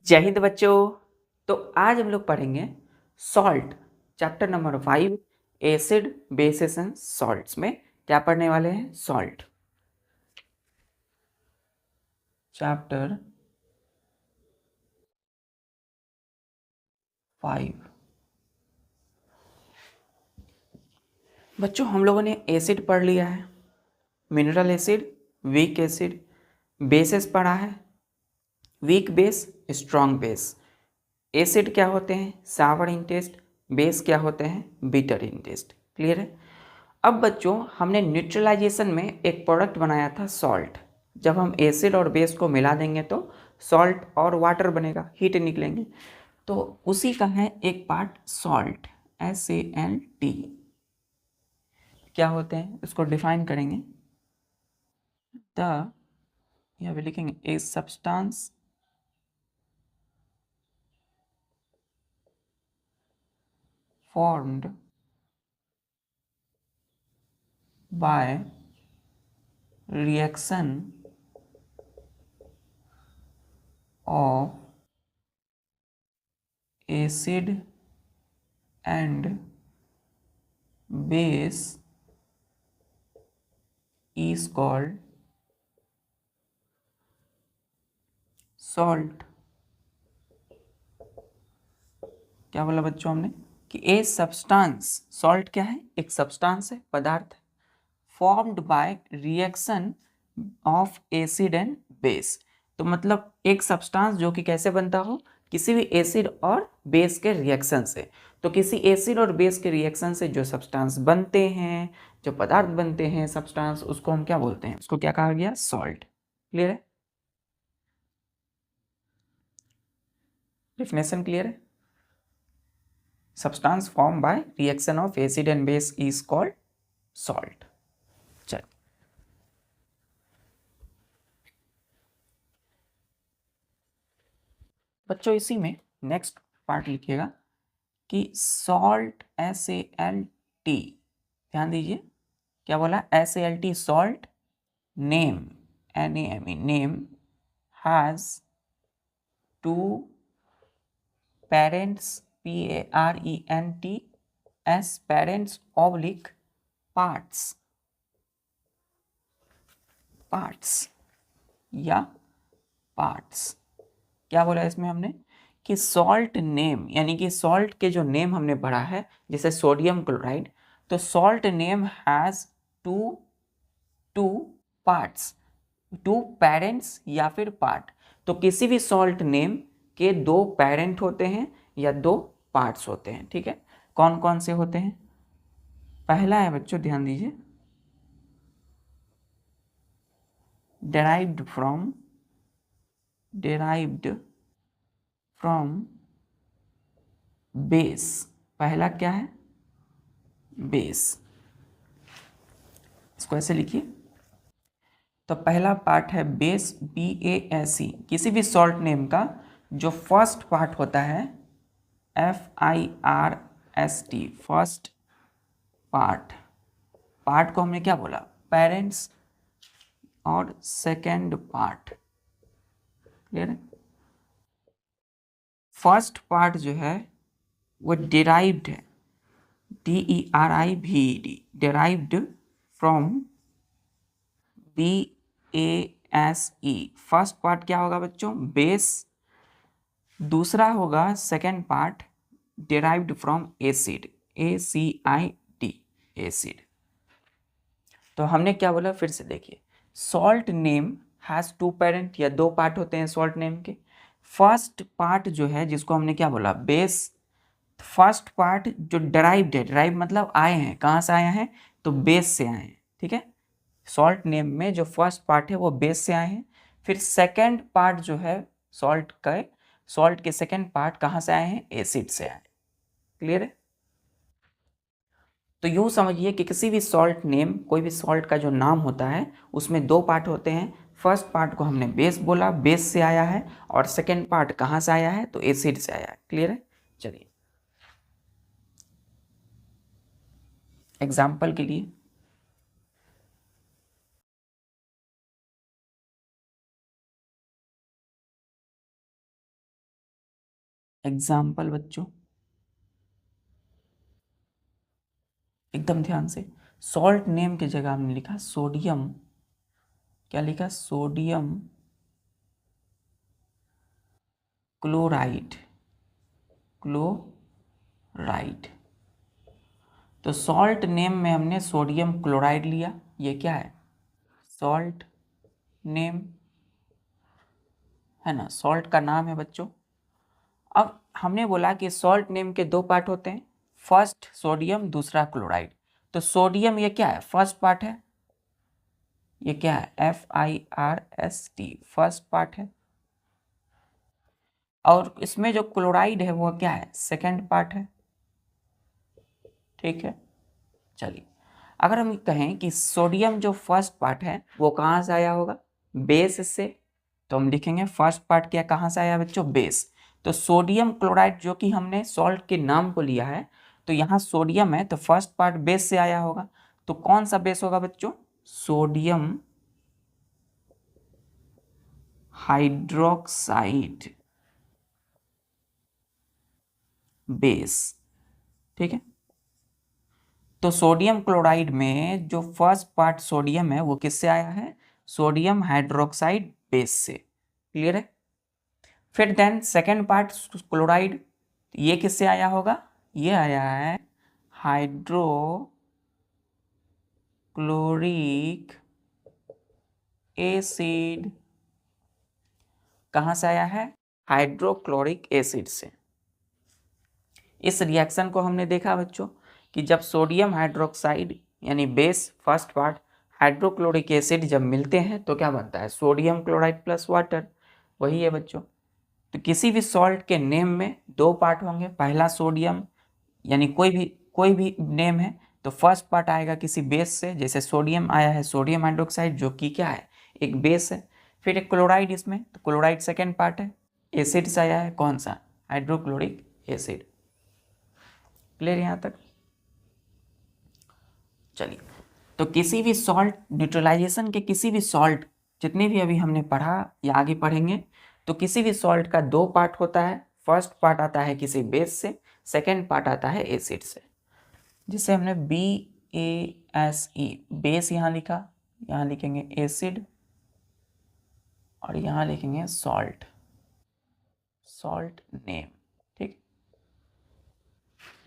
जय हिंद बच्चों। तो आज हम लोग पढ़ेंगे salt, chapter number 5, acid basis and salts में क्या पढ़ने वाले हैं? Salt chapter 5। बच्चों हम लोगों ने एसिड पढ़ लिया है, mineral acid, weak acid, basis पढ़ा है, weak base, strong base. Acid क्या होते हैं? सावर इन टेस्ट। बेस क्या होते हैं? Bitter in test. क्लियर है? अब बच्चों हमने न्यूट्रलाइजेशन में एक प्रोडक्ट बनाया था सॉल्ट। जब हम एसिड और बेस को मिला देंगे तो सॉल्ट और वाटर बनेगा, हीट निकलेंगे। तो उसी का है एक पार्ट सॉल्ट, SALT। क्या होते हैं उसको डिफाइन करेंगे। द यहाँ पे लिखेंगे a substance formed by reaction of acid and base is called salt। क्या बोला बच्चों हमने कि ए सब्सटेंस, सॉल्ट क्या है? एक सब्सटेंस है, पदार्थ है, formed by reaction of acid and base. तो मतलब एक सब्सटेंस जो कि कैसे बनता हो? किसी भी एसिड और बेस के रिएक्शन से। तो किसी एसिड और बेस के रिएक्शन से जो सब्सटेंस बनते हैं, जो पदार्थ बनते हैं सब्सटेंस, उसको हम क्या बोलते हैं? उसको क्या कहा गया? सॉल्ट। क्लियर है? डेफिनेशन क्लियर है? substance formed by reaction of acid and base is called salt। चल बच्चों इसी में नेक्स्ट पार्ट लिखिएगा कि सॉल्ट, SALT। ध्यान दीजिए क्या बोला? SALT salt, name, NAME, name, has two parents, PARENTS, parents oblique parts, parts या पार्ट्स। क्या बोला इसमें हमने कि सॉल्ट नेम, यानी कि सॉल्ट के जो नेम हमने पढ़ा है, जैसे सोडियम क्लोराइड, तो salt name has two two parts, two parents या फिर पार्ट। तो किसी भी सॉल्ट नेम के दो पेरेंट होते हैं या दो पार्ट्स होते हैं। ठीक है? कौन कौन से होते हैं? पहला है बच्चों, ध्यान दीजिए, derived from बेस। पहला क्या है? बेस। इसको ऐसे लिखिए। तो पहला पार्ट है बेस, BASE। किसी भी सॉल्ट नेम का जो फर्स्ट पार्ट होता है FIRST, फर्स्ट पार्ट। पार्ट को हमने क्या बोला? पेरेंट्स। और सेकेंड पार्ट। क्लियर है? फर्स्ट पार्ट जो है वो डिराइव्ड है, DERIVED, derived from BASE। First part क्या होगा बच्चों? बेस। दूसरा होगा second part derived from acid, ACID, acid. तो हमने क्या बोला? फिर से देखिए, salt name has two parent, या दो पार्ट होते हैं सॉल्ट नेम के। फर्स्ट पार्ट जो है जिसको हमने क्या बोला? बेस। फर्स्ट पार्ट जो डिराइव्ड है, डिराइव मतलब आए हैं, कहाँ से आए हैं? तो बेस से आए हैं। ठीक है? सॉल्ट नेम में जो फर्स्ट पार्ट है वो बेस से आए हैं। फिर सेकेंड पार्ट जो है सॉल्ट के सेकेंड पार्ट कहाँ से आए हैं? एसिड से आए। क्लियर है? तो यूँ समझिए कि किसी भी सॉल्ट नेम, कोई भी सॉल्ट का जो नाम होता है उसमें दो पार्ट होते हैं। फर्स्ट पार्ट को हमने बेस बोला, बेस से आया है, और सेकेंड पार्ट कहाँ से आया है? तो एसिड से आया है। क्लियर है? चलिए एग्जाम्पल के लिए एग्जाम्पल बच्चों एकदम ध्यान से, सॉल्ट नेम की जगह हमने लिखा सोडियम, क्या लिखा, सोडियम क्लोराइड, क्लोराइड। तो सॉल्ट नेम में हमने सोडियम क्लोराइड लिया, ये क्या है, सॉल्ट नेम है ना, सॉल्ट का नाम है बच्चों। अब हमने बोला कि सॉल्ट नेम के दो पार्ट होते हैं, फर्स्ट सोडियम, दूसरा क्लोराइड। तो सोडियम ये क्या है, फर्स्ट पार्ट है, ये क्या है, FIRST, फर्स्ट पार्ट है। और इसमें जो क्लोराइड है वो क्या है, सेकंड पार्ट है। ठीक है, चलिए अगर हम कहें कि सोडियम जो फर्स्ट पार्ट है वो कहाँ से आया होगा, बेस से, तो हम लिखेंगे फर्स्ट पार्ट क्या कहाँ से आया बच्चों, बेस। तो सोडियम क्लोराइड जो कि हमने सॉल्ट के नाम को लिया है, तो यहाँ सोडियम है तो फर्स्ट पार्ट बेस से आया होगा। तो कौन सा बेस होगा बच्चों, सोडियम हाइड्रोक्साइड बेस। ठीक है, तो सोडियम क्लोराइड में जो फर्स्ट पार्ट सोडियम है वो किससे आया है, सोडियम हाइड्रोक्साइड बेस से। क्लियर है। फिर देन सेकेंड पार्ट क्लोराइड, ये किससे आया होगा, ये आया है हाइड्रोक्लोरिक एसिड। कहाँ से आया है, हाइड्रोक्लोरिक एसिड से। इस रिएक्शन को हमने देखा बच्चों कि जब सोडियम हाइड्रोक्साइड यानी base first part hydrochloric acid जब मिलते हैं तो क्या बनता है, सोडियम क्लोराइड प्लस वाटर, वही है बच्चों। तो किसी भी सॉल्ट के नेम में दो पार्ट होंगे, पहला सोडियम यानी कोई भी नेम है तो फर्स्ट पार्ट आएगा किसी बेस से, जैसे सोडियम आया है सोडियम हाइड्रोक्साइड जो कि क्या है, एक बेस है। फिर एक क्लोराइड इसमें, तो क्लोराइड सेकेंड पार्ट है। एसिड से आया है कौन सा, हाइड्रोक्लोरिक एसिड। क्लियर यहाँ तक। चलिए, तो किसी भी सॉल्ट न्यूट्रलाइजेशन के किसी भी सॉल्ट जितने भी अभी हमने पढ़ा या आगे पढ़ेंगे, तो किसी भी सॉल्ट का दो पार्ट होता है, फर्स्ट पार्ट आता है किसी बेस से, सेकेंड पार्ट आता है एसिड से। जिसे हमने BASE बेस यहाँ लिखा, यहाँ लिखेंगे एसिड और यहाँ लिखेंगे सॉल्ट, सॉल्ट नेम। ठीक,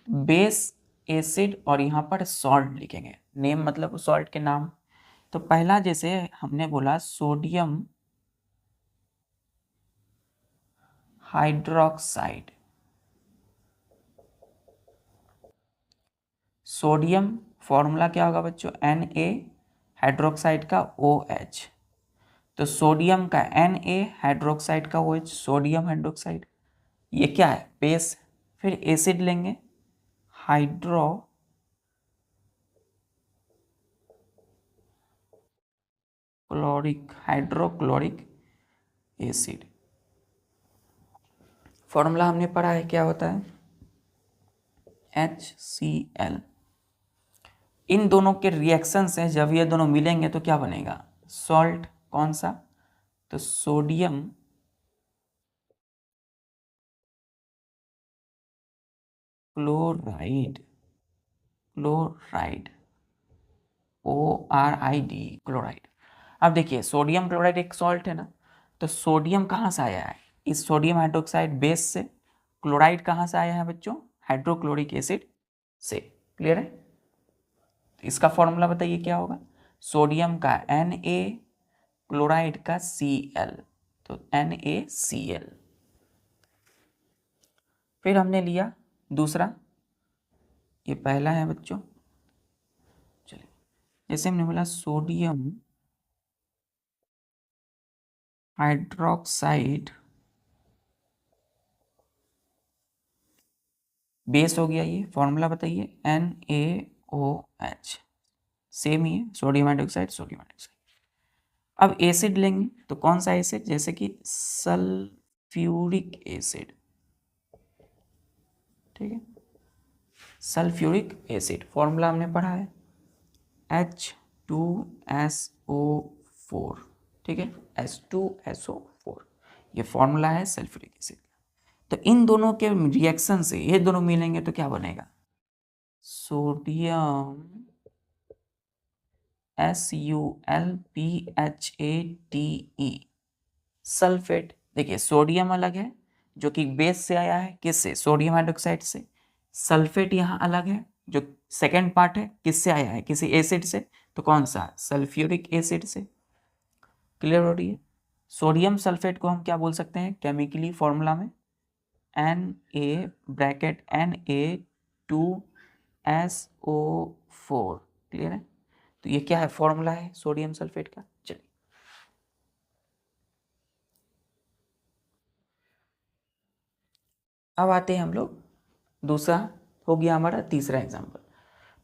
बेस एसिड और यहाँ पर सॉल्ट लिखेंगे, नेम मतलब सॉल्ट के नाम। तो पहला जैसे हमने बोला सोडियम हाइड्रोक्साइड, सोडियम फॉर्मूला क्या होगा बच्चों, Na, हाइड्रोक्साइड का OH। तो सोडियम का Na, हाइड्रोक्साइड का OH, सोडियम हाइड्रोक्साइड, ये क्या है, बेस। फिर एसिड लेंगे, हाइड्रोक्लोरिक एसिड। फॉर्मूला हमने पढ़ा है क्या होता है, HCl। इन दोनों के रिएक्शन से जब ये दोनों मिलेंगे तो क्या बनेगा, सॉल्ट। कौन सा, तो sodium chloride, chloride ORID, chloride. अब देखिए सोडियम क्लोराइड एक सॉल्ट है ना, तो सोडियम कहाँ से आया है, इस सोडियम हाइड्रोक्साइड बेस से। क्लोराइड कहाँ से आया है बच्चों, हाइड्रोक्लोरिक एसिड से। क्लियर है। तो इसका फॉर्मूला बताइए क्या होगा, सोडियम का Na, क्लोराइड का Cl, तो NaCl। फिर हमने लिया दूसरा, ये पहला है बच्चों। चलिए, जैसे हमने बोला सोडियम हाइड्रोक्साइड बेस हो गया, ये फॉर्मूला बताइए NaOH, सेम ही है, सोडियम हाइड्रोक्साइड सोडियम हाइड्रोक्साइड। अब एसिड लेंगे तो कौन सा एसिड, जैसे कि सल्फ्यूरिक एसिड। ठीक है, सल्फ्यूरिक एसिड फॉर्मूला हमने पढ़ा है H2SO4। ठीक है, H2SO4 ये फॉर्मूला है सल्फ्यूरिक एसिड। तो इन दोनों के रिएक्शन से ये दोनों मिलेंगे तो क्या बनेगा, सोडियम SuLPHATE सल्फेट। देखिए सोडियम अलग है जो कि बेस से आया है, किससे, सोडियम हाइड्रोक्साइड से। सल्फेट यहाँ अलग है जो सेकेंड पार्ट है, किससे आया है, किसी एसिड से, तो कौन सा, सल्फ्यूरिक एसिड से। क्लियर हो रही है। सोडियम सल्फेट को हम क्या बोल सकते हैं केमिकली फॉर्मूला में, Na(2SO4). क्लियर है। तो ये क्या है, फॉर्मूला है सोडियम सल्फेट का। चलिए अब आते हैं हम लोग, दूसरा हो गया हमारा, तीसरा एग्जाम्पल।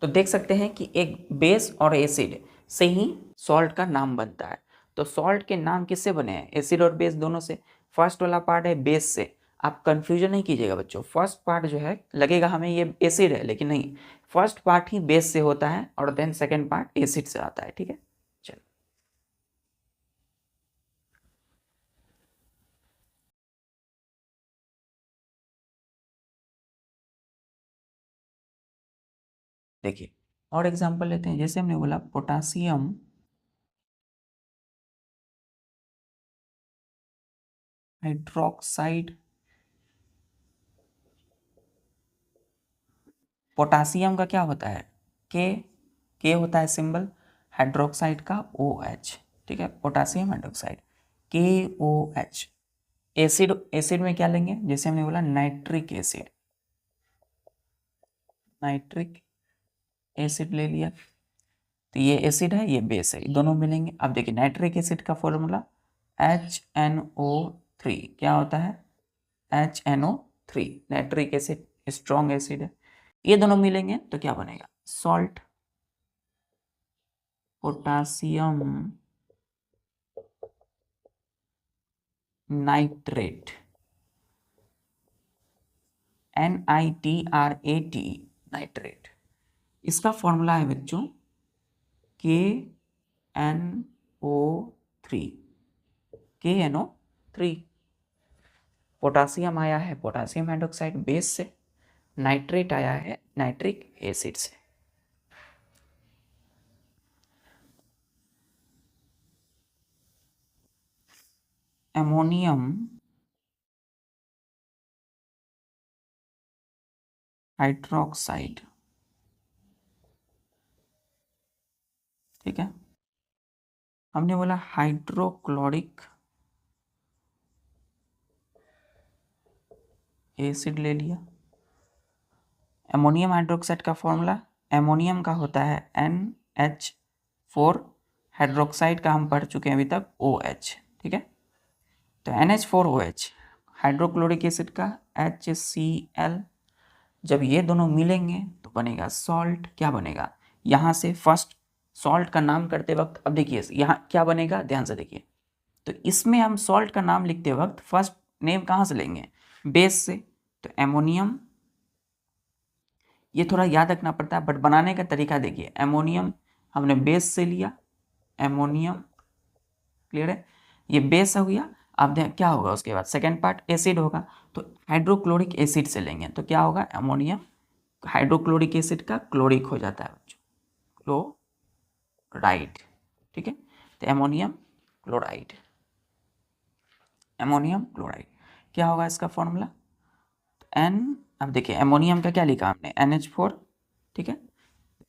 तो देख सकते हैं कि एक बेस और एसिड से ही सॉल्ट का नाम बनता है। तो सॉल्ट के नाम किससे बने हैं, एसिड और बेस दोनों से। फर्स्ट वाला पार्ट है बेस से, आप कंफ्यूजन नहीं कीजिएगा बच्चों। फर्स्ट पार्ट जो है लगेगा हमें ये एसिड है, लेकिन नहीं, फर्स्ट पार्ट ही बेस से होता है और देन सेकेंड पार्ट एसिड से आता है। ठीक है, चलो देखिए और एग्जाम्पल लेते हैं। जैसे हमने बोला पोटासियम हाइड्रोक्साइड, पोटासियम का क्या होता है, के होता है सिंबल, हाइड्रोक्साइड का OH। ठीक है, potassium hydroxide KOH। Acid, acid में क्या लेंगे, जैसे हमने बोला नाइट्रिक एसिड, नाइट्रिक एसिड ले लिया। तो ये एसिड है, ये बेस है, दोनों मिलेंगे। अब देखिए नाइट्रिक एसिड का फॉर्मूला HNO3 क्या होता है, HNO3। Nitric acid strong acid है। ये दोनों मिलेंगे तो क्या बनेगा, salt. Potassium nitrate, NITRAT, nitrate. इसका फॉर्मूला है बच्चों KNO3, KNO3। पोटासियम आया है पोटासियम हाइड्रोक्साइड बेस से, नाइट्रेट आया है नाइट्रिक एसिड से। अमोनियम हाइड्रोक्साइड, ठीक है। हमने बोला हाइड्रोक्लोरिक एसिड ले लिया। अमोनियम हाइड्रोक्साइड का फॉर्मूला, अमोनियम का होता है NH4, हाइड्रोक्साइड का हम पढ़ चुके हैं अभी तक OH। ठीक है, तो NH4OH, हाइड्रोक्लोरिक एसिड का HCl। जब ये दोनों मिलेंगे तो बनेगा सॉल्ट। क्या बनेगा, यहाँ से फर्स्ट सॉल्ट का नाम करते वक्त, अब देखिए यहाँ क्या बनेगा, ध्यान से देखिए। तो इसमें हम सॉल्ट का नाम लिखते वक्त फर्स्ट नेम कहाँ से लेंगे, बेस से। तो एमोनियम, ये थोड़ा याद रखना पड़ता है बट बनाने का तरीका देखिए। एमोनियम हमने बेस से लिया, एमोनियम। क्लियर है, ये बेस हो गया। अब क्या होगा उसके बाद, सेकेंड पार्ट एसिड होगा, तो हाइड्रोक्लोरिक एसिड से लेंगे तो क्या होगा, एमोनियम हाइड्रोक्लोरिक एसिड का क्लोरिक हो जाता है बच्चों, क्लोराइड। ठीक है, तो एमोनियम क्लोराइड, एमोनियम क्लोराइड क्या होगा इसका फॉर्मूला, एन। अब देखिए एमोनियम का क्या लिखा हमने, NH4। ठीक है,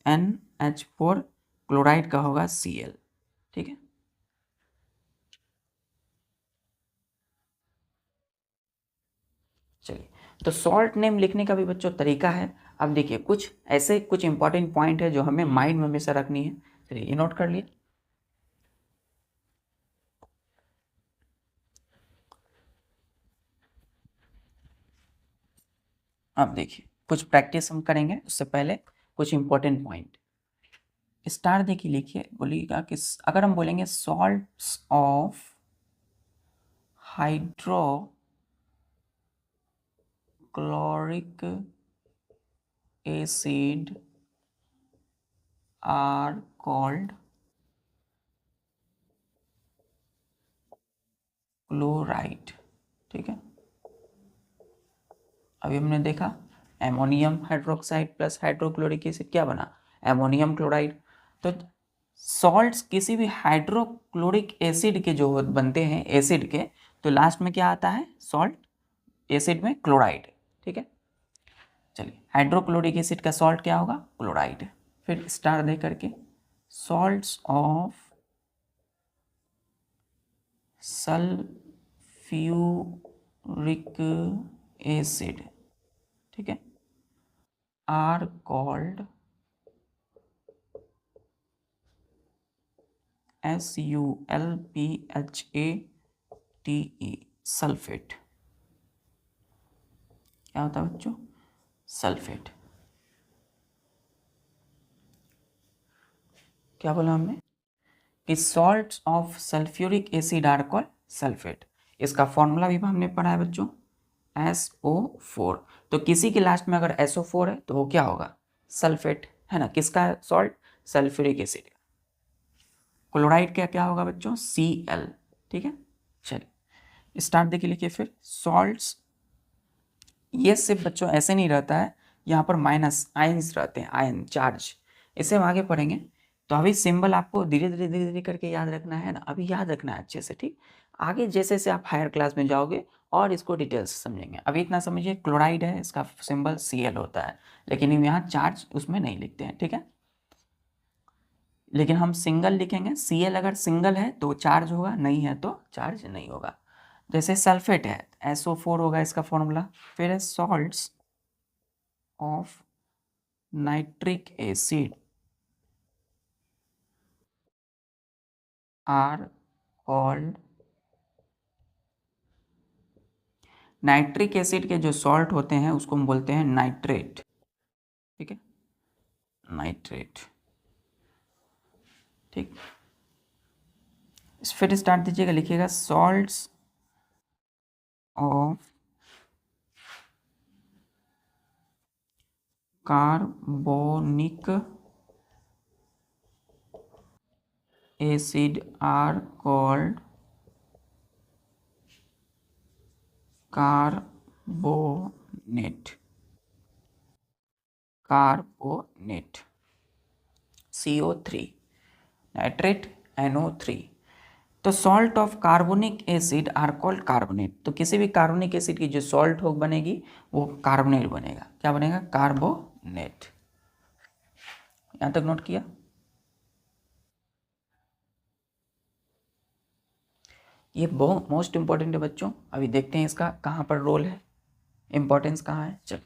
NH4, क्लोराइड का होगा Cl। ठीक है, चलिए। तो सॉल्ट नेम लिखने का भी बच्चों तरीका है। अब देखिए कुछ ऐसे कुछ इंपॉर्टेंट पॉइंट है जो हमें माइंड में हमेशा रखनी है। चलिए ये नोट कर लिए। अब देखिए कुछ प्रैक्टिस हम करेंगे, उससे पहले कुछ इंपॉर्टेंट पॉइंट। स्टार देखिए, लिखिए, बोलिएगा कि अगर हम बोलेंगे salts of hydrochloric acid are called chloride. ठीक है, अभी हमने देखा ammonium hydroxide plus hydrochloric acid क्या बना, एमोनियम क्लोराइड। तो सॉल्ट्स किसी भी हाइड्रोक्लोरिक एसिड के जो बनते हैं एसिड के, तो लास्ट में क्या आता है, सॉल्ट, एसिड में क्लोराइड। ठीक है, चलिए हाइड्रोक्लोरिक एसिड का सॉल्ट क्या होगा, क्लोराइड। फिर स्टार दे करके सॉल्ट्स ऑफ सल्फ्यूरिक एसिड, ठीक है, आर कॉल्ड SULPHATE, सल्फेट। क्या होता है बच्चों, सल्फेट। क्या बोला हमने कि salts of sulphuric acid are called sulphate. इसका फॉर्मूला भी हमने पढ़ा है बच्चों, SO4। तो किसी के लास्ट में अगर SO4 है तो वो क्या होगा, सल्फेट, है ना। किसका सॉल्ट, सल्फ्यूरिक एसिड। क्लोराइड क्या क्या होगा बच्चों, Cl। ठीक है, चलिए स्टार्ट देखिए, लिखिए फिर सॉल्ट्स। ये सिर्फ बच्चों ऐसे नहीं रहता है, यहाँ पर माइनस आयंस रहते हैं, आयन चार्ज। इसे हम आगे पढ़ेंगे। तो अभी सिंबल आपको धीरे धीरे धीरे धीरे करके याद रखना है ना, अभी याद रखना है अच्छे से, ठीक। आगे जैसे जैसे आप हायर क्लास में जाओगे और इसको डिटेल्स समझेंगे। अभी इतना समझिए, क्लोराइड है, इसका सिंबल Cl होता है, लेकिन हम यहाँ चार्ज उसमें नहीं लिखते हैं, ठीक है। लेकिन हम सिंगल लिखेंगे, Cl अगर सिंगल है तो चार्ज होगा, नहीं है तो चार्ज नहीं होगा। जैसे सल्फेट है, SO4 होगा इसका फॉर्मूला। फिर है salts of nitric acid are called, nitric acid के जो सॉल्ट होते हैं उसको हम बोलते हैं नाइट्रेट, ठीक है, नाइट्रेट, ठीक। फिर स्टार्ट दीजिएगा, लिखिएगा salts of carbonic acid are called carbonate, carbonate, CO3, nitrate NO3। तो salt of carbonic acid are called carbonate. तो किसी भी कार्बोनिक एसिड की जो सॉल्ट हो बनेगी वो कार्बोनेट बनेगा। क्या बनेगा, कार्बोनेट। यहां तक नोट किया। ये बहुत मोस्ट इंपॉर्टेंट है बच्चों। अभी देखते हैं इसका कहाँ पर रोल है, इंपॉर्टेंस कहाँ है। चलो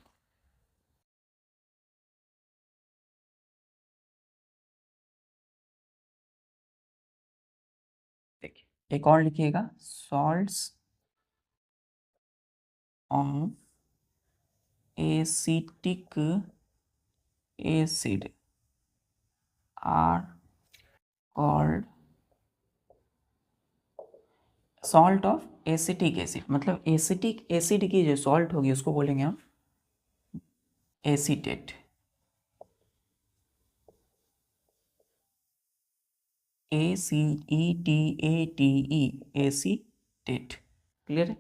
देखिए, एक और लिखिएगा, salts of acetic acid are called, salt of acetic acid, मतलब एसिटिक एसिड की जो सॉल्ट होगी उसको बोलेंगे हम एसीटेट, ACETATE, एसीटेट। क्लियर है।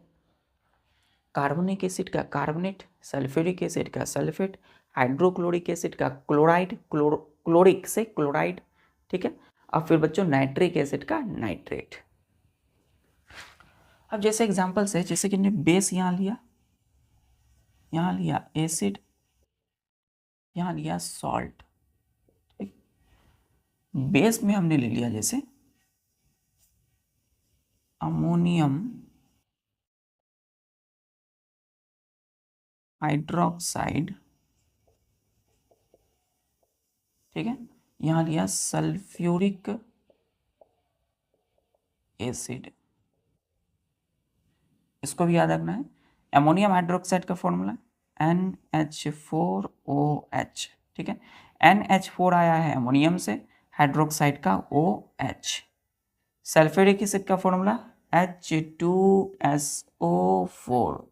कार्बोनिक एसिड का कार्बोनेट, सल्फ्यूरिक एसिड का सल्फेट, हाइड्रोक्लोरिक एसिड का क्लोराइड, क्लोरिक से क्लोराइड, ठीक है। अब फिर बच्चों नाइट्रिक एसिड का नाइट्रेट। अब जैसे एग्जांपल्स है, जैसे कि हमने बेस यहाँ लिया एसिड, यहाँ लिया सॉल्ट, ठीक। बेस में हमने ले लिया जैसे अमोनियम हाइड्रोक्साइड, ठीक है। यहाँ लिया सल्फ्यूरिक एसिड, इसको भी याद रखना है। अमोनियम हाइड्रोक्साइड का फॉर्मूला NH4OH, ठीक है। NH4 आया है अमोनियम से, हाइड्रोक्साइड का OH। सल्फ्यूरिक एसिड का फॉर्मूला H2SO4।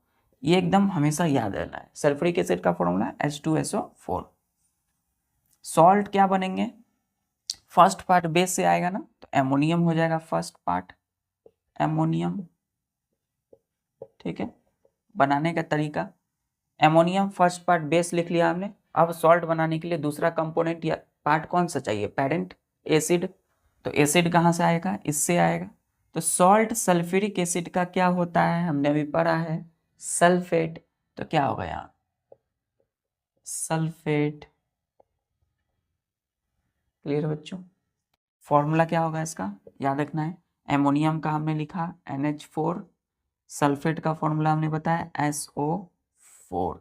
ये एकदम हमेशा याद रहना है। सल्फ्यूरिक एसिड का फॉर्मूला H2SO4। सॉल्ट क्या बनेंगे, फर्स्ट पार्ट बेस से आएगा ना, तो एमोनियम हो जाएगा फर्स्ट पार्ट, एमोनियम, ठीक है। बनाने का तरीका, एमोनियम फर्स्ट पार्ट बेस लिख लिया हमने। अब सॉल्ट बनाने के लिए दूसरा कंपोनेंट या पार्ट कौन सा चाहिए, पेरेंट एसिड। तो एसिड कहाँ से आएगा, इससे आएगा। तो सॉल्ट सल्फ्यूरिक एसिड का क्या होता है, हमने अभी पढ़ा है सल्फेट। तो क्या होगा यहाँ सल्फेट। क्लियर बच्चों। फॉर्मूला क्या होगा इसका, याद रखना है। एमोनियम का हमने लिखा NH4, सल्फेट का फॉर्मूला हमने बताया SO4।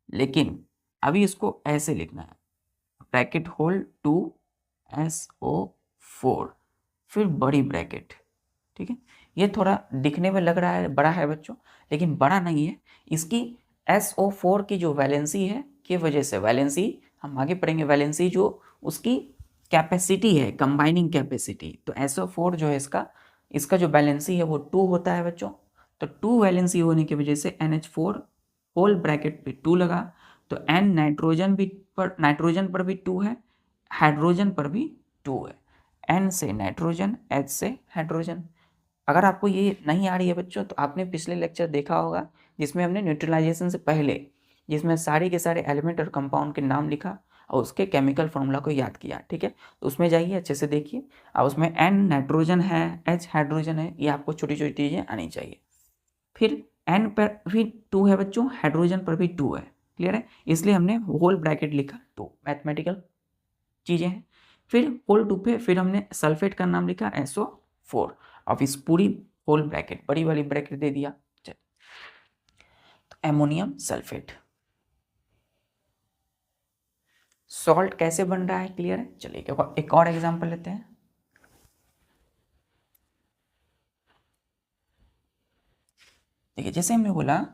लेकिन अभी इसको ऐसे लिखना है, ब्रैकेट होल 2SO4 फिर बड़ी ब्रैकेट। ठीक है, ये थोड़ा दिखने में लग रहा है बड़ा है बच्चों, लेकिन बड़ा नहीं है। इसकी SO4 की जो वैलेंसी है की वजह से, वैलेंसी हम आगे पढ़ेंगे, वैलेंसी जो उसकी कैपेसिटी है, कंबाइनिंग कैपेसिटी। तो SO4 जो है इसका जो वैलेंसी है वो 2 होता है बच्चों। तो 2 वैलेंसी होने की वजह से NH4 होल ब्रैकेट पे 2 लगा। तो N नाइट्रोजन पर भी 2 है, हाइड्रोजन पर भी 2 है। N से नाइट्रोजन, H से हाइड्रोजन। अगर आपको ये नहीं आ रही है बच्चों, तो आपने पिछले लेक्चर देखा होगा जिसमें हमने न्यूट्रलाइजेशन से पहले, जिसमें सारे के सारे एलिमेंट और कंपाउंड के नाम लिखा और उसके केमिकल फॉर्मूला को याद किया। ठीक है, तो उसमें जाइए अच्छे से देखिए। अब उसमें N नाइट्रोजन है, H हाइड्रोजन है, ये आपको छोटी छोटी चीज़ें आनी चाहिए। फिर N पर भी 2 है बच्चों, हाइड्रोजन पर भी 2 है। क्लियर है, इसलिए हमने होल ब्रैकेट लिखा 2, मैथमेटिकल चीज़ें हैं। फिर होल 2 पे फिर हमने सल्फेट का नाम लिखा SO4। अब इस पूरी होल ब्रैकेट बड़ी वाली ब्रैकेट दे दिया। चल, तो एमोनियम सल्फेट। सॉल्ट कैसे बन रहा है, क्लियर है। चलिए एक और एग्जांपल लेते हैं। देखिए, जैसे हमने बोला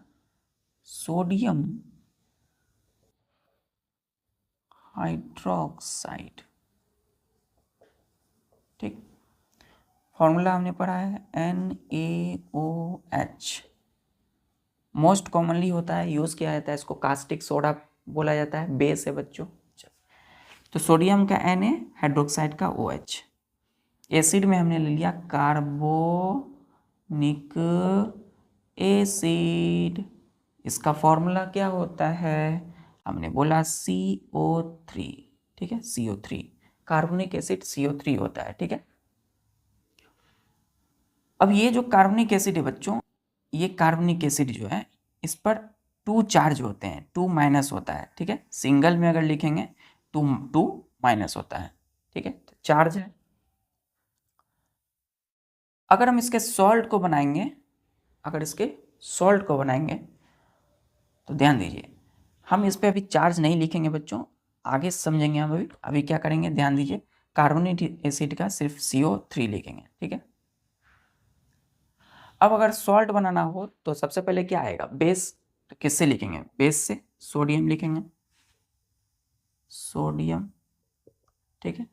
सोडियम हाइड्रोक्साइड, ठीक। फॉर्मूला हमने पढ़ा है NaOH। मोस्ट कॉमनली होता है, यूज किया जाता है, इसको कास्टिक सोडा बोला जाता है, बेस है बच्चों। तो सोडियम का Na, हाइड्रोक्साइड का OH। एसिड में हमने ले लिया कार्बोनिक एसिड। इसका फॉर्मूला क्या होता है, हमने बोला CO3। ठीक है, CO3, कार्बोनिक एसिड CO3 होता है। ठीक है, अब ये जो कार्बोनिक एसिड है बच्चों, ये कार्बोनिक एसिड जो है इस पर 2 चार्ज होते हैं, 2 माइनस होता है। ठीक है, सिंगल में अगर लिखेंगे 2 माइनस होता है। ठीक है, तो चार्ज है। अगर हम इसके सॉल्ट को बनाएंगे, तो ध्यान दीजिए, हम इस पे अभी चार्ज नहीं लिखेंगे बच्चों, आगे समझेंगे हम। अभी क्या करेंगे, ध्यान दीजिए, कार्बोनिक एसिड का सिर्फ CO3 लिखेंगे। ठीक है, अब अगर सॉल्ट बनाना हो तो सबसे पहले क्या आएगा, बेस। तो किससे लिखेंगे, बेस से सोडियम लिखेंगे, सोडियम। ठीक है,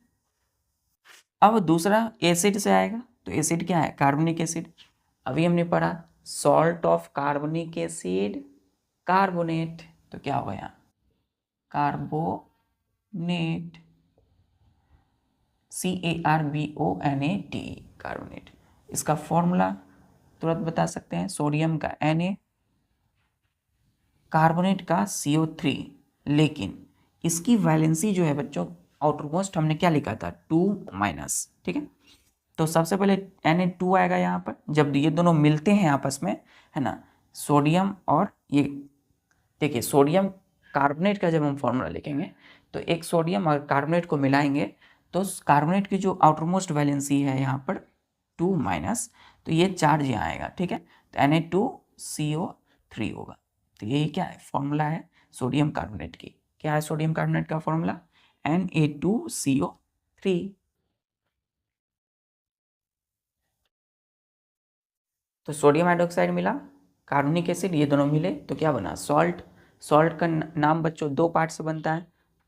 अब दूसरा एसिड से आएगा, तो एसिड क्या है, कार्बोनिक एसिड। अभी हमने पढ़ा salt of carbonic acid carbonate. तो क्या होगा यहाँ कार्बोनेट, CARBONAT, कार्बोनेट। इसका फॉर्मूला तुरंत बता सकते हैं, सोडियम का Na, कार्बोनेट का CO3। लेकिन इसकी वैलेंसी जो है बच्चों, आउटरमोस्ट हमने क्या लिखा था, 2 माइनस। ठीक है, तो सबसे पहले Na2 आएगा यहाँ पर, जब ये दोनों मिलते हैं आपस में, है ना, सोडियम और ये, देखिए सोडियम कार्बोनेट का जब हम फॉर्मूला लिखेंगे तो एक सोडियम और कार्बोनेट को मिलाएंगे तो कार्बोनेट की जो आउटरमोस्ट वैलेंसी है यहाँ पर 2 माइनस, तो ये चार्ज यहाँ आएगा। ठीक है, तो Na2CO3 होगा। तो यही क्या है, फॉर्मूला है सोडियम कार्बोनेट की। क्या है सोडियम कार्बोनेट का फॉर्मूला, Na2CO3। तो सोडियम हाइड्रोक्साइड मिला, कार्बोनिक एसिड, ये दोनों मिले तो क्या बना, सॉल्ट। सॉल्ट का नाम बच्चों 2 पार्ट से बनता है,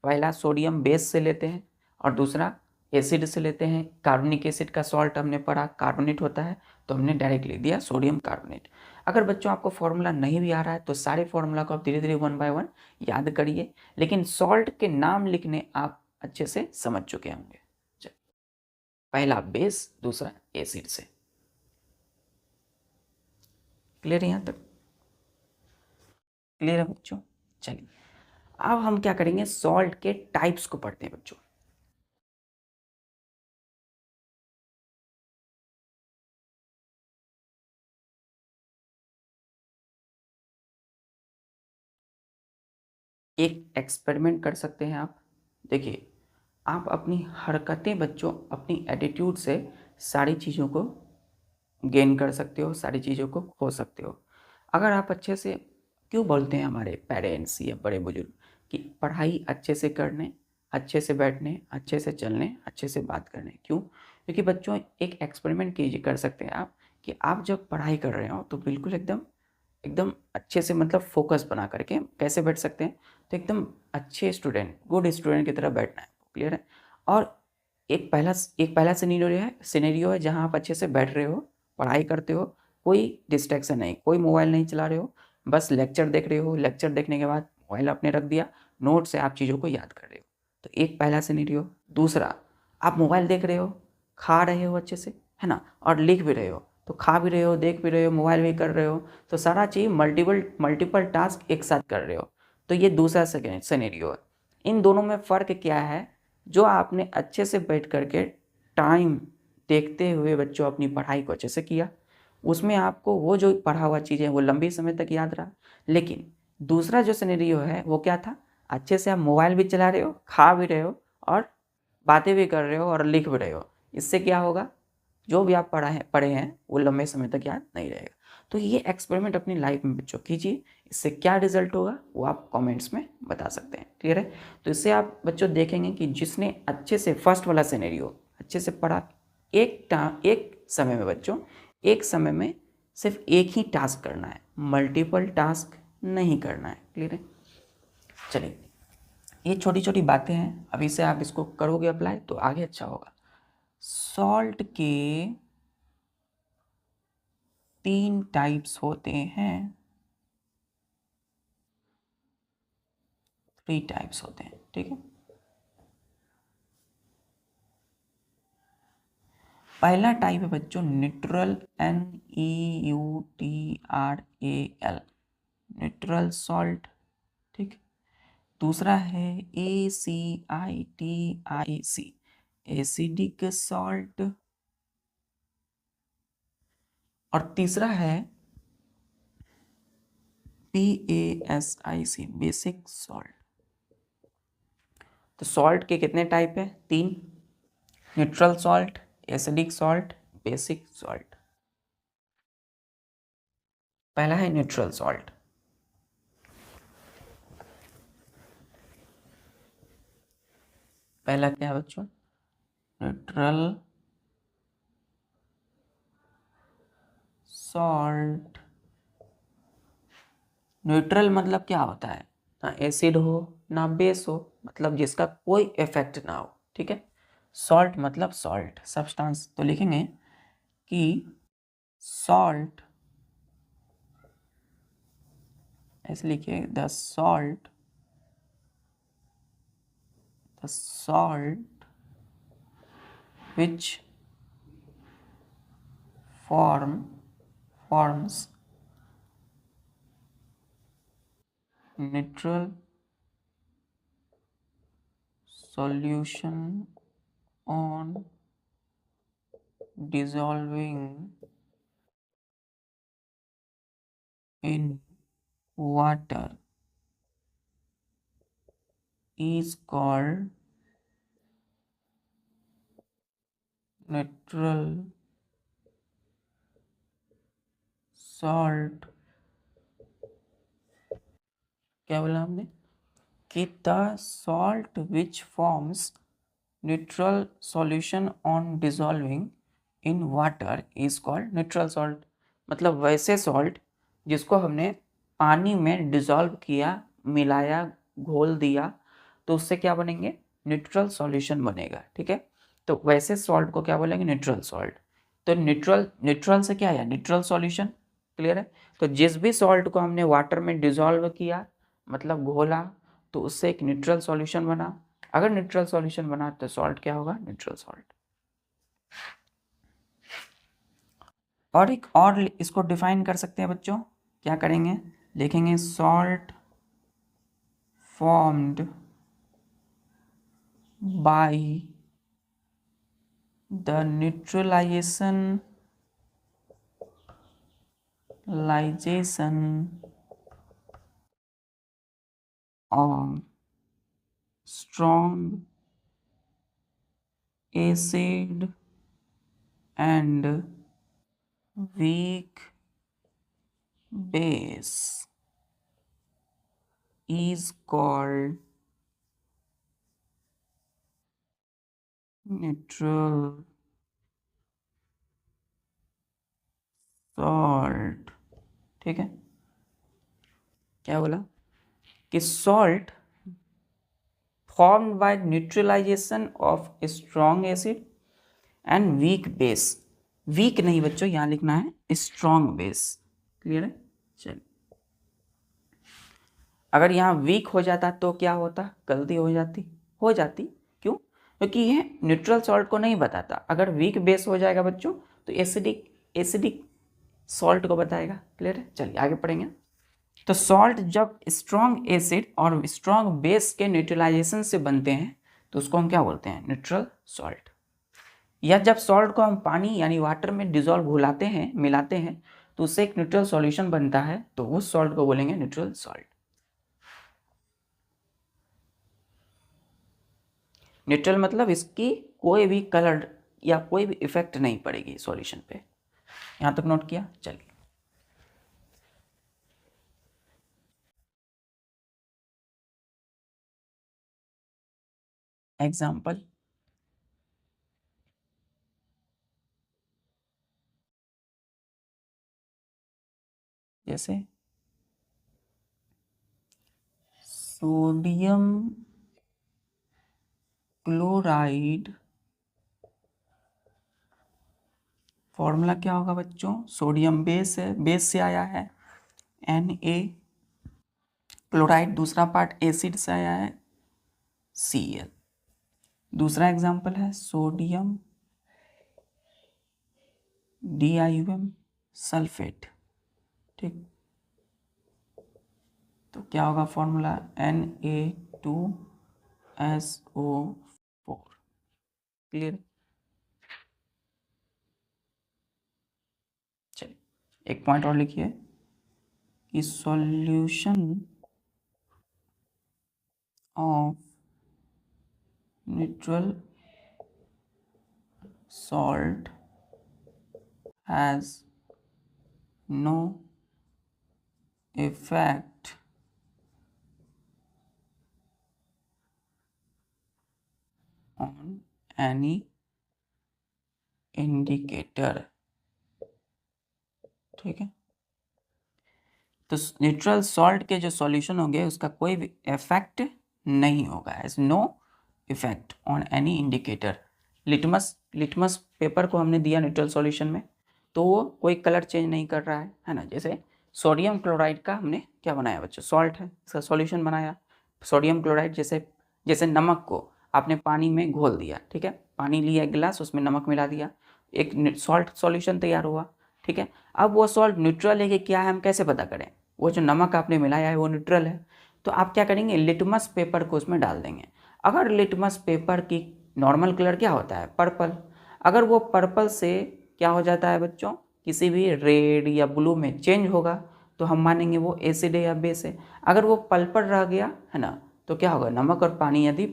पहला सोडियम बेस से लेते हैं और दूसरा एसिड से लेते हैं। कार्बोनिक एसिड का सॉल्ट हमने पढ़ा कार्बोनेट होता है, तो हमने डायरेक्ट लिख दिया सोडियम कार्बोनेट। अगर बच्चों आपको फॉर्मूला नहीं भी आ रहा है तो सारे फॉर्मूला को आप धीरे धीरे 1 बाय 1 याद करिए, लेकिन सॉल्ट के नाम लिखने आप अच्छे से समझ चुके होंगे। पहला बेस, दूसरा एसिड से। क्लियर है यहाँ तक, क्लियर है बच्चों। चलिए अब हम क्या करेंगे, सॉल्ट के टाइप्स को पढ़ते हैं बच्चों। एक एक्सपेरिमेंट कर सकते हैं आप। देखिए, आप अपनी हरकतें बच्चों, अपनी एटीट्यूड से सारी चीज़ों को गेन कर सकते हो, सारी चीज़ों को खो सकते हो। अगर आप अच्छे से, क्यों बोलते हैं हमारे पेरेंट्स या बड़े बुजुर्ग कि पढ़ाई अच्छे से करने, अच्छे से बैठने, अच्छे से चलने, अच्छे से बात करने, क्यों? क्योंकि बच्चों एक एक्सपेरिमेंट कीजिए, कर सकते हैं आप कि आप जब पढ़ाई कर रहे हो तो बिल्कुल एकदम एकदम अच्छे से, मतलब फोकस बना करके कैसे बैठ सकते हैं, तो एकदम अच्छे स्टूडेंट, गुड स्टूडेंट की तरह बैठना है। क्लियर है? और एक पहला सिनेरियो है जहाँ आप अच्छे से बैठ रहे हो, पढ़ाई करते हो, कोई डिस्ट्रैक्शन नहीं, कोई मोबाइल नहीं चला रहे हो, बस लेक्चर देख रहे हो, लेक्चर देखने के बाद मोबाइल आपने रख दिया, नोट से आप चीज़ों को याद कर रहे हो। तो एक पहला सिनेरियो। दूसरा, आप मोबाइल देख रहे हो, खा रहे हो अच्छे से, है ना, और लिख भी रहे हो, तो खा भी रहे हो, देख भी रहे हो, मोबाइल भी कर रहे हो, तो सारा चीज़ मल्टीपल टास्क एक साथ कर रहे हो। तो ये दूसरा सेकेंड सिनेरियो है। इन दोनों में फ़र्क क्या है? जो आपने अच्छे से बैठ करके टाइम देखते हुए बच्चों अपनी पढ़ाई को अच्छे से किया, उसमें आपको वो जो पढ़ा हुआ चीज़ें वो लंबी समय तक याद रहा। लेकिन दूसरा जो सिनेरियो है वो क्या था? अच्छे से आप मोबाइल भी चला रहे हो, खा भी रहे हो, और बातें भी कर रहे हो, और लिख भी रहे हो। इससे क्या होगा? जो भी आप पढ़े हैं वो लंबे समय तक याद नहीं रहेगा। तो ये एक्सपेरिमेंट अपनी लाइफ में बच्चों कीजिए, इससे क्या रिजल्ट होगा वो आप कमेंट्स में बता सकते हैं। क्लियर है? तो इससे आप बच्चों देखेंगे कि जिसने अच्छे से फर्स्ट वाला सिनेरियो अच्छे से पढ़ा, एक समय में बच्चों, एक समय में सिर्फ एक ही टास्क करना है, मल्टीपल टास्क नहीं करना है। क्लियर है? चलिए, ये छोटी छोटी बातें हैं, अभी से आप इसको करोगे अप्लाई तो आगे अच्छा होगा। सॉल्ट के 3 टाइप्स होते हैं, 3 टाइप्स होते हैं, ठीक है। पहला टाइप है बच्चों न्यूट्रल, NEUTRAL, न्यूट्रल सॉल्ट, ठीक। दूसरा है ACITIC, एसिडिक सॉल्ट। और तीसरा है BASIC, बेसिक सॉल्ट। तो सॉल्ट के कितने टाइप है? 3। Neutral salt, acidic salt, basic salt. पहला है न्यूट्रल सॉल्ट। पहला क्या है बच्चों? Neutral salt. न्यूट्रल मतलब क्या होता है? ना एसिड हो ना बेस हो, मतलब जिसका कोई इफेक्ट ना हो, ठीक है। सॉल्ट मतलब सॉल्ट, सब्सटेंस। तो लिखेंगे कि सॉल्ट, ऐसे लिखिए, the salt which forms neutral solution on dissolving in water is called neutral salt। क्या बोला हमने? कि the salt which forms neutral solution on dissolving in water is called neutral salt. मतलब वैसे सॉल्ट जिसको हमने पानी में डिजॉल्व किया, मिलाया, घोल दिया, तो उससे क्या बनेंगे? न्यूट्रल सॉल्यूशन बनेगा, ठीक है। तो वैसे सॉल्ट को क्या बोलेंगे? Neutral salt. तो न्यूट्रल से क्या है? Neutral solution. क्लियर है? तो जिस भी सॉल्ट को हमने वाटर में डिजॉल्व किया, मतलब घोला, तो उससे एक न्यूट्रल सॉल्यूशन बना। अगर न्यूट्रल सॉल्यूशन बना तो सॉल्ट क्या होगा? Neutral salt. और एक और इसको डिफाइन कर सकते हैं बच्चों। क्या करेंगे? लिखेंगे salt formed by the neutralization of strong acid and weak base is called neutral salt। ठीक है, क्या बोला कि salt formed by neutralisation of strong acid and weak base. Weak नहीं बच्चों, यहाँ लिखना है स्ट्रॉन्ग बेस। क्लियर है? चलिए, अगर यहाँ वीक हो जाता तो क्या होता, गलती हो जाती। क्यों? क्योंकि ये न्यूट्रल सॉल्ट को नहीं बताता। अगर वीक बेस हो जाएगा बच्चों तो एसिडिक सॉल्ट को बताएगा। क्लियर है? चलिए आगे पढ़ेंगे। तो सॉल्ट जब स्ट्रॉन्ग एसिड और स्ट्रॉन्ग बेस के न्यूट्रलाइजेशन से बनते हैं तो उसको हम क्या बोलते हैं, न्यूट्रल सॉल्ट। या जब सॉल्ट को हम पानी यानी वाटर में डिजोल्व घुलाते हैं, मिलाते हैं, तो उससे एक न्यूट्रल सॉल्यूशन बनता है, तो उस सॉल्ट को बोलेंगे न्यूट्रल सॉल्ट। न्यूट्रल मतलब इसकी कोई भी कलर या कोई भी इफेक्ट नहीं पड़ेगी सॉल्यूशन पे। यहां तक नोट किया? चलिए, एग्जाम्पल जैसे सोडियम क्लोराइड, फॉर्मूला क्या होगा बच्चों, सोडियम बेस है, बेस से आया है Na, क्लोराइड दूसरा पार्ट एसिड से आया है Cl। दूसरा एग्जांपल है सोडियम DiUm सल्फेट। ठीक, तो क्या होगा फॉर्मूला, Na2SO4। क्लियर? चलिए, एक पॉइंट और लिखिए कि solution of neutral salt has no effect on any indicator। ठीक है, तो न्यूट्रल सॉल्ट के जो सॉल्यूशन होंगे उसका कोई भी इफेक्ट नहीं होगा, as no effect on any indicator. Litmus paper को हमने दिया न्यूट्रल सॉल्यूशन में, तो वो कोई कलर चेंज नहीं कर रहा है ना। जैसे सोडियम क्लोराइड का हमने क्या बनाया बच्चों, सॉल्ट है, इसका सॉल्यूशन बनाया सोडियम क्लोराइड। जैसे नमक को आपने पानी में घोल दिया, ठीक है, पानी लिया एक गिलास, उसमें नमक मिला दिया, एक सॉल्ट सॉल्यूशन तैयार हुआ। ठीक है, अब वो सॉल्ट न्यूट्रल है कि क्या है, हम कैसे पता करें? वो जो नमक आपने मिलाया है वो न्यूट्रल है, तो आप क्या करेंगे, लिटमस पेपर को उसमें डाल देंगे। अगर लिटमस पेपर की नॉर्मल कलर क्या होता है, पर्पल, अगर वो पर्पल से क्या हो जाता है बच्चों, किसी भी रेड या ब्लू में चेंज होगा तो हम मानेंगे वो एसिड है या बेस है। अगर वो पर्पल रह गया है ना, तो क्या होगा, नमक और पानी यदि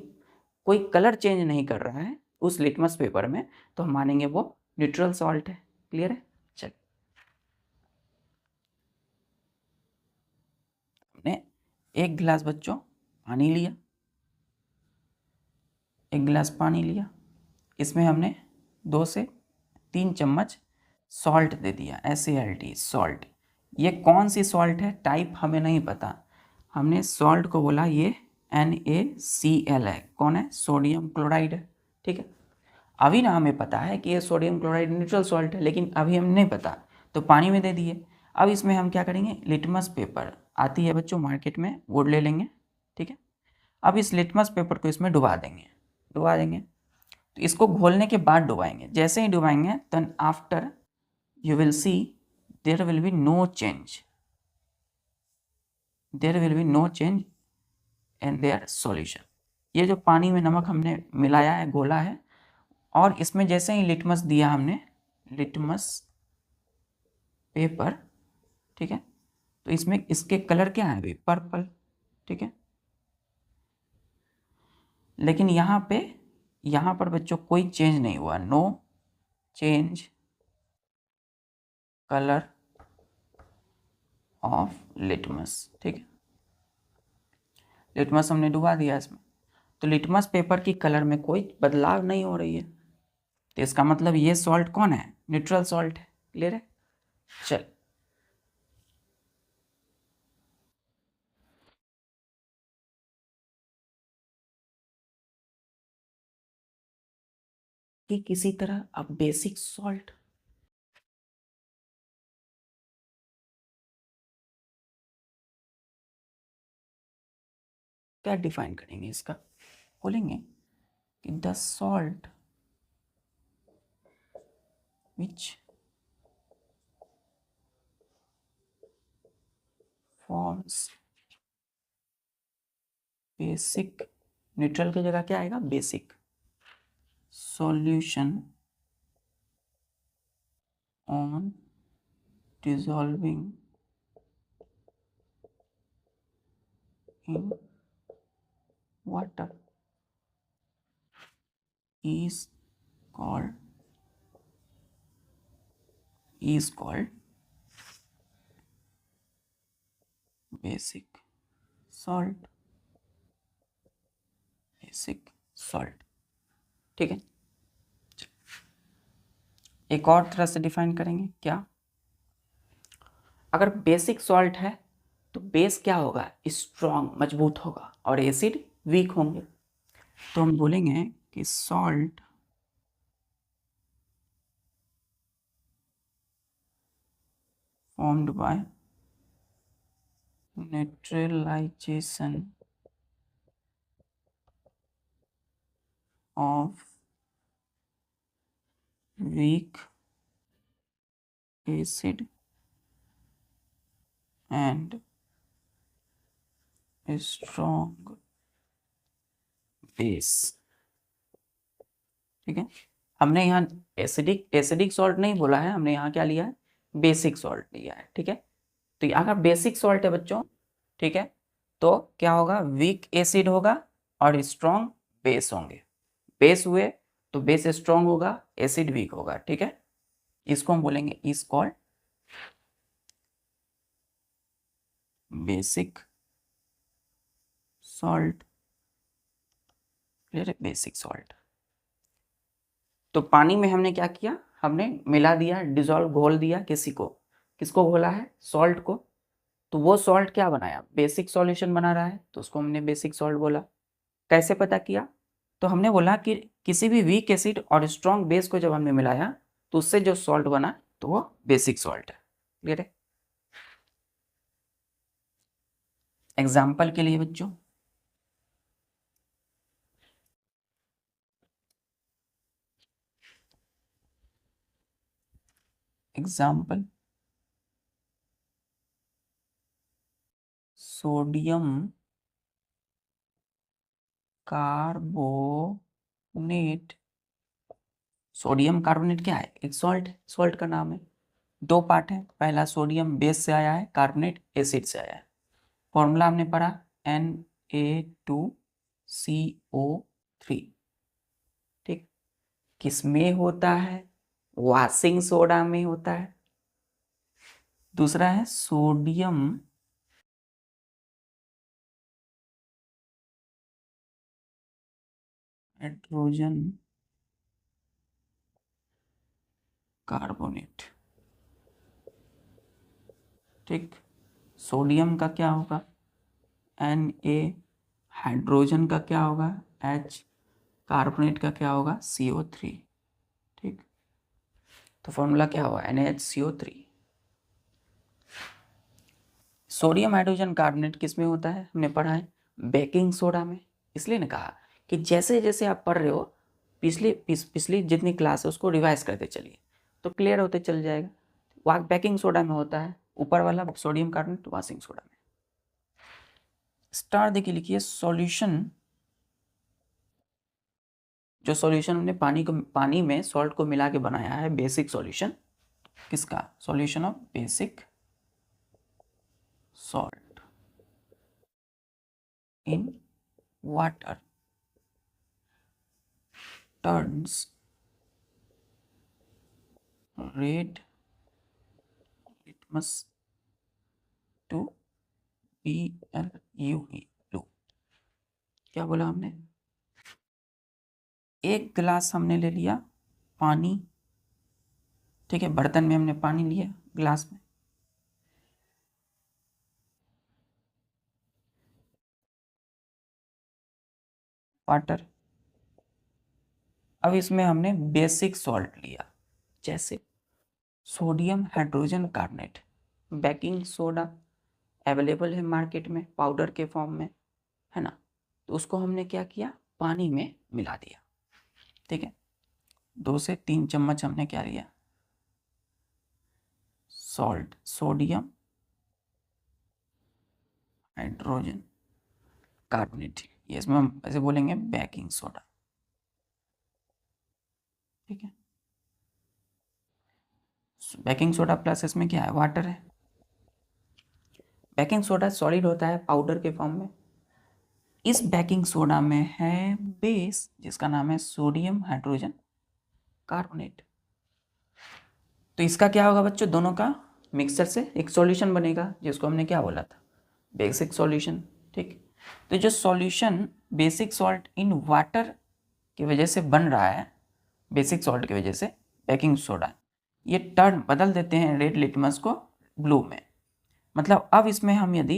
कोई कलर चेंज नहीं कर रहा है उस लिटमस पेपर में, तो हम मानेंगे वो न्यूट्रल सॉल्ट है। क्लियर है? चल, हमने एक गिलास बच्चों पानी लिया, एक गिलास पानी लिया, इसमें हमने 2 से 3 चम्मच सॉल्ट दे दिया, SaLt सॉल्ट। ये कौन सी सॉल्ट है, टाइप हमें नहीं पता, हमने सॉल्ट को बोला ये NaCl है। कौन है, सोडियम क्लोराइड है। ठीक है, अभी ना हमें पता है कि ये सोडियम क्लोराइड न्यूट्रल सॉल्ट है, लेकिन अभी हमें नहीं पता तो पानी में दे दिए। अब इसमें हम क्या करेंगे, लिटमस पेपर आती है बच्चों मार्केट में, वो ले लेंगे। ठीक है, अब इस लिटमस पेपर को इसमें डुबा देंगे। तो इसको घोलने के बाद डुबाएंगे, जैसे ही डुबाएंगे then after you will see there will be no change in their solution. ये जो पानी में नमक हमने मिलाया है, घोला है, और इसमें जैसे ही लिटमस दिया हमने, लिटमस पेपर, ठीक है, तो इसमें इसके कलर क्या है अभी, पर्पल, ठीक है। लेकिन यहाँ पर बच्चों कोई चेंज नहीं हुआ, no change colour of litmus, ठीक है। लिटमस हमने डुबा दिया इसमें, तो लिटमस पेपर की कलर में कोई बदलाव नहीं हो रही है, तो इसका मतलब ये सॉल्ट कौन है, न्यूट्रल सॉल्ट है। क्लियर है। चल, कि किसी तरह अब बेसिक सॉल्ट, क्या डिफाइन करेंगे इसका, बोलेंगे कि the salt which forms basic, neutral की जगह क्या आएगा, basic solution on dissolving in water is called basic salt, basic salt, ठीक है। एक और तरह से डिफाइन करेंगे, क्या, अगर बेसिक सॉल्ट है तो बेस क्या होगा, स्ट्रॉन्ग, मजबूत होगा, और एसिड वीक होंगे, तो हम बोलेंगे कि salt formed by neutralization of weak acid and strong base, ठीक है। हमने यहाँ एसिडिक सॉल्ट नहीं बोला है, हमने यहाँ क्या लिया है, बेसिक सॉल्ट लिया है, ठीक है। तो अगर बेसिक सॉल्ट है बच्चों, ठीक है, तो क्या होगा, वीक एसिड होगा और स्ट्रॉन्ग बेस होंगे, बेस हुए तो बेस स्ट्रॉन्ग होगा, एसिड वीक होगा, ठीक है। इसको हम बोलेंगे is called basic salt. Clear है, बेसिक सॉल्ट। तो पानी में हमने क्या किया, हमने मिला दिया, डिजोल्व, घोल दिया, किसको घोला है, सॉल्ट को, तो वो सॉल्ट क्या बनाया, बेसिक सॉल्यूशन बना रहा है, तो उसको हमने बेसिक सॉल्ट बोला। कैसे पता किया, तो हमने बोला कि किसी भी वीक एसिड और स्ट्रॉन्ग बेस को जब हमने मिलाया तो उससे जो सॉल्ट बना तो वो बेसिक सॉल्ट है। क्लियर है। एग्जाम्पल के लिए बच्चों, example, sodium carbonate. Sodium carbonate क्या है, एक सॉल्ट का नाम है, दो पार्ट है, पहला सोडियम बेस से आया है, कार्बोनेट एसिड से आया है। फॉर्मूला हमने पढ़ा Na2CO3, ठीक। किसमें होता है, वॉशिंग सोडा में होता है। दूसरा है सोडियम हाइड्रोजन कार्बोनेट, ठीक। सोडियम का क्या होगा, Na, हाइड्रोजन का क्या होगा, H, कार्बोनेट का क्या होगा, CO3, ठीक। तो फॉर्मूला क्या हुआ, NaHCO3। सोडियम हाइड्रोजन कार्बोनेट किस में होता है, हमने पढ़ा है बेकिंग सोडा में। इसलिए ने कहा कि जैसे जैसे आप पढ़ रहे हो, पिछली जितनी क्लास है उसको रिवाइज करते चलिए, तो क्लियर होते चल जाएगा। बेकिंग सोडा में होता है, ऊपर वाला सोडियम कार्बोनेट वॉशिंग सोडा में। स्टार देखिए लिखिए सॉल्यूशन, जो सॉल्यूशन हमने पानी में सॉल्ट को मिला के बनाया है, बेसिक सॉल्यूशन किसका, solution of basic salt in water turns red litmus to BLUE blue. क्या बोला हमने, एक गिलास हमने ले लिया पानी, ठीक है, बर्तन में हमने पानी लिया, गिलास में, वाटर, अब इसमें हमने बेसिक सॉल्ट लिया, जैसे sodium hydrogen carbonate, baking soda available है मार्केट में पाउडर के फॉर्म में, है ना, तो उसको हमने क्या किया, पानी में मिला दिया, ठीक है, 2 से 3 चम्मच हमने क्या लिया, सॉल्ट, सोडियम हाइड्रोजन कार्बोनेट, ये इसमें हम ऐसे बोलेंगे बेकिंग सोडा, ठीक है, बेकिंग सोडा प्लस इसमें क्या है, वाटर है, बेकिंग सोडा सॉलिड होता है पाउडर के फॉर्म में, इस बेकिंग सोडा में है बेस जिसका नाम है सोडियम हाइड्रोजन कार्बोनेट, तो इसका क्या होगा बच्चों, दोनों का मिक्सचर से एक सॉल्यूशन बनेगा जिसको हमने क्या बोला था, बेसिक सॉल्यूशन, ठीक, तो जो solution basic salt in water की वजह से बन रहा है, बेसिक सॉल्ट की वजह से बेकिंग सोडा, ये टर्न बदल देते हैं रेड लिटमस को ब्लू में, मतलब अब इसमें हम यदि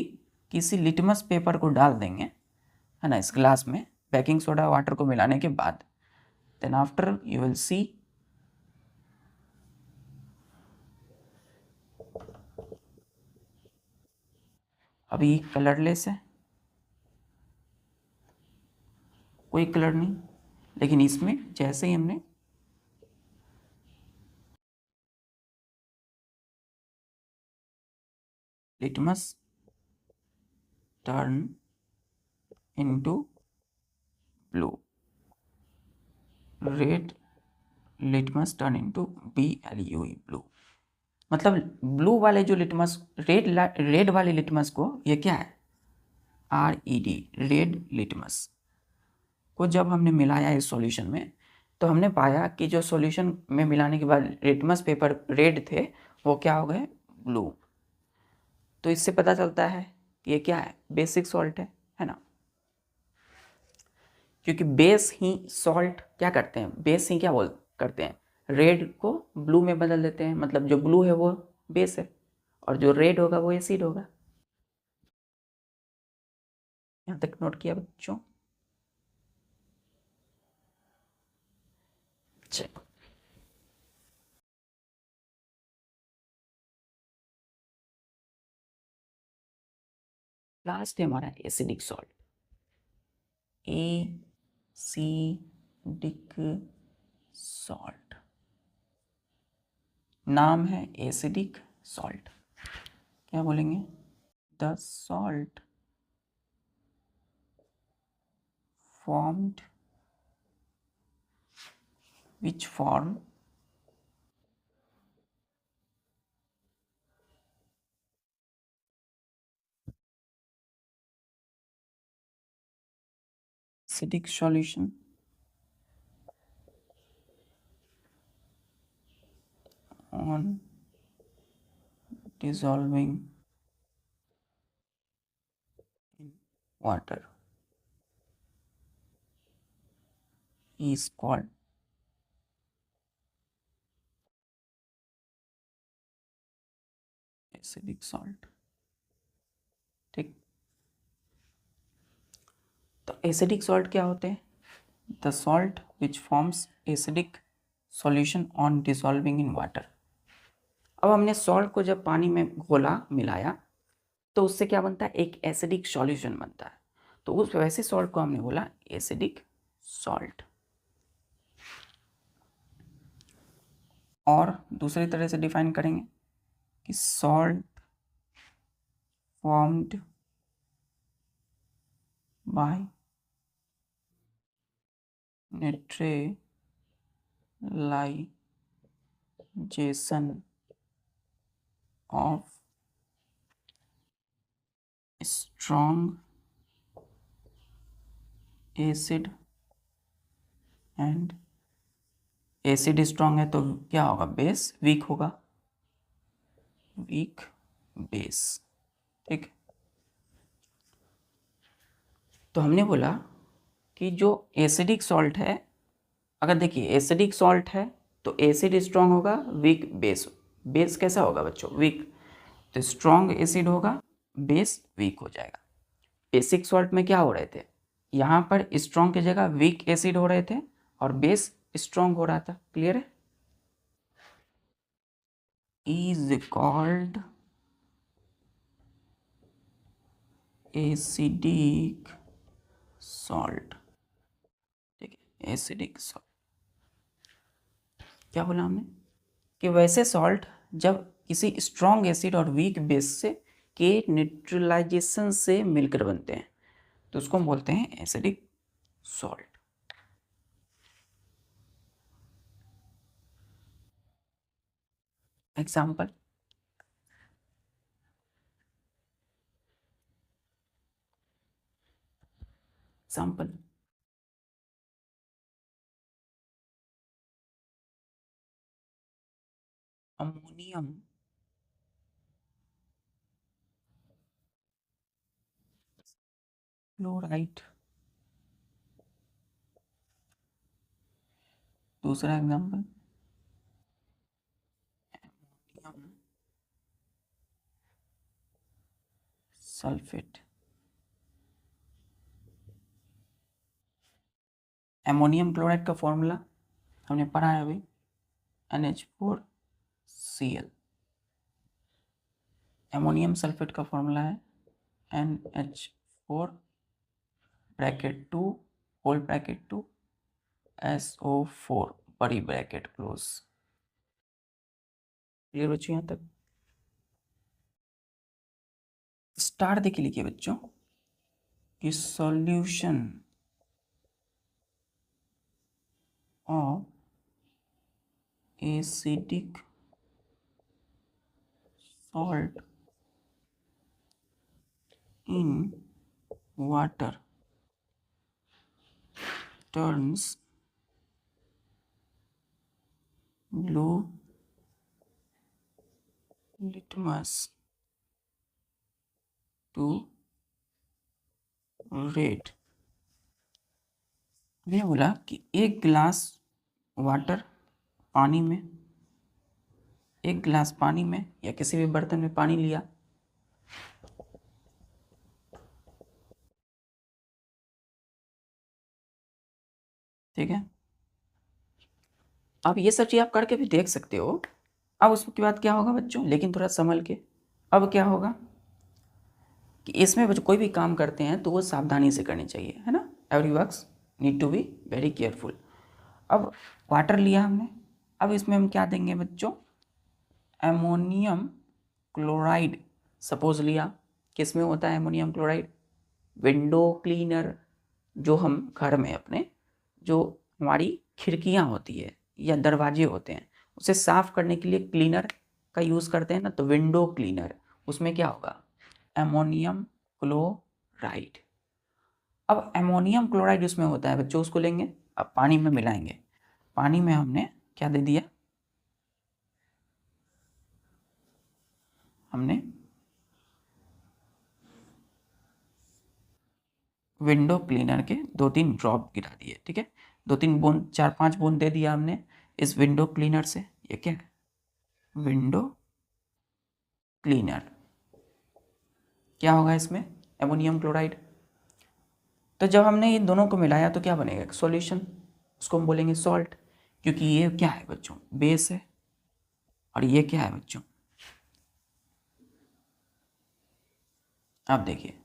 किसी लिटमस पेपर को डाल देंगे, है ना, इस ग्लास में बेकिंग सोडा वाटर को मिलाने के बाद, then after you will see अभी कलरलेस है, कोई कलर नहीं, लेकिन इसमें जैसे ही हमने litmus turn into blue, red litmus turn into BLUE blue, मतलब ब्लू वाले जो लिटमस, रेड वाले लिटमस को, ये क्या है, RED रेड लिटमस को जब हमने मिलाया इस सॉल्यूशन में, तो हमने पाया कि जो सॉल्यूशन में मिलाने के बाद लिटमस पेपर रेड थे वो क्या हो गए, ब्लू, तो इससे पता चलता है कि ये क्या है, बेसिक सॉल्ट है ना, क्योंकि बेस ही सॉल्ट क्या करते हैं, बेस ही क्या बोल करते हैं, रेड को ब्लू में बदल देते हैं, मतलब जो ब्लू है वो बेस है और जो रेड होगा वो एसिड होगा, यहाँ तक नोट किया बच्चों, चलो लास्ट है हमारा एसिडिक सॉल्ट, एसिडिक सॉल्ट, नाम है एसिडिक सॉल्ट, क्या बोलेंगे, the salt formed which form acidic solution on dissolving in water is called acidic salt, ठीक, तो एसिडिक सॉल्ट क्या होते हैं, the salt which forms acidic solution on dissolving in water, अब हमने सॉल्ट को जब पानी में घोला मिलाया तो उससे क्या बनता है, एक एसिडिक सॉल्यूशन बनता है, तो उस वैसे सॉल्ट को हमने बोला एसिडिक सॉल्ट, और दूसरी तरह से डिफाइन करेंगे कि salt formed by neutralisation of strong acid and acid strong है तो क्या होगा, बेस वीक होगा, वीक बेस। ठीक, तो हमने बोला कि जो एसिडिक सॉल्ट है, अगर देखिए एसिडिक सॉल्ट है तो एसिड स्ट्रॉन्ग होगा, वीक बेस। बेस कैसा होगा बच्चों, वीक। तो स्ट्रॉन्ग एसिड होगा, बेस वीक हो जाएगा। बेसिक सॉल्ट में क्या हो रहे थे, यहाँ पर स्ट्रॉन्ग की जगह वीक एसिड हो रहे थे और बेस स्ट्रॉन्ग हो रहा था। क्लियर है? Is called acidic salt. ठीक है, एसिडिक सॉल्ट। क्या बोला हमने कि वैसे सॉल्ट जब किसी स्ट्रॉन्ग एसिड और वीक बेस से के न्यूट्रलाइजेशन से मिलकर बनते हैं तो उसको हम बोलते हैं acidic salt. Example, example ammonium chloride. दूसरा example ammonium sulphate. Ammonium chloride का फॉर्मूला हमने पढ़ा है अभी, NH4Cl। एमोनियम सल्फेट का फॉर्मूला है NH4 bracket 2 whole bracket 2 SO4 बड़ी ब्रैकेट क्लोज। क्लियर बच्चों यहाँ तक? स्टार देखिए, लिखिए बच्चों कि solution of acidic salt in water turns blue litmus to red. मैंने बोला कि एक गिलास वाटर पानी में, एक गिलास पानी में या किसी भी बर्तन में पानी लिया, ठीक है। अब ये सब चीज़ आप करके भी देख सकते हो। अब उसके बाद क्या होगा बच्चों, लेकिन थोड़ा संभल के। अब क्या होगा कि इसमें बच्चों कोई भी काम करते हैं तो वो सावधानी से करनी चाहिए, है ना। Every works need to be very careful. अब वाटर लिया हमने, अब इसमें हम क्या देंगे बच्चों, एमोनियम क्लोराइड सपोज लिया। किस में होता है एमोनियम क्लोराइड, विंडो क्लीनर। जो हम घर में अपने, जो हमारी खिड़कियाँ होती है या दरवाजे होते हैं, उसे साफ करने के लिए क्लीनर का यूज़ करते हैं ना, तो विंडो क्लीनर, उसमें क्या होगा, एमोनियम क्लोराइड। अब एमोनियम क्लोराइड उसमें होता है बच्चों, उसको लेंगे, अब पानी में मिलाएंगे। पानी में हमने क्या दे दिया, हमने विंडो क्लीनर के 2-3 ड्रॉप गिरा दिए। ठीक है, 2-3 बूंद, 4-5 बूंद दे दिया हमने इस विंडो क्लीनर से। ये क्या है, विंडो क्लीनर। क्या होगा इसमें, एमोनियम क्लोराइड। तो जब हमने इन दोनों को मिलाया तो क्या बनेगा, एक सॉल्यूशन, उसको हम बोलेंगे सॉल्ट। क्योंकि ये क्या है बच्चों, बेस है, और ये क्या है बच्चों, अब देखिए।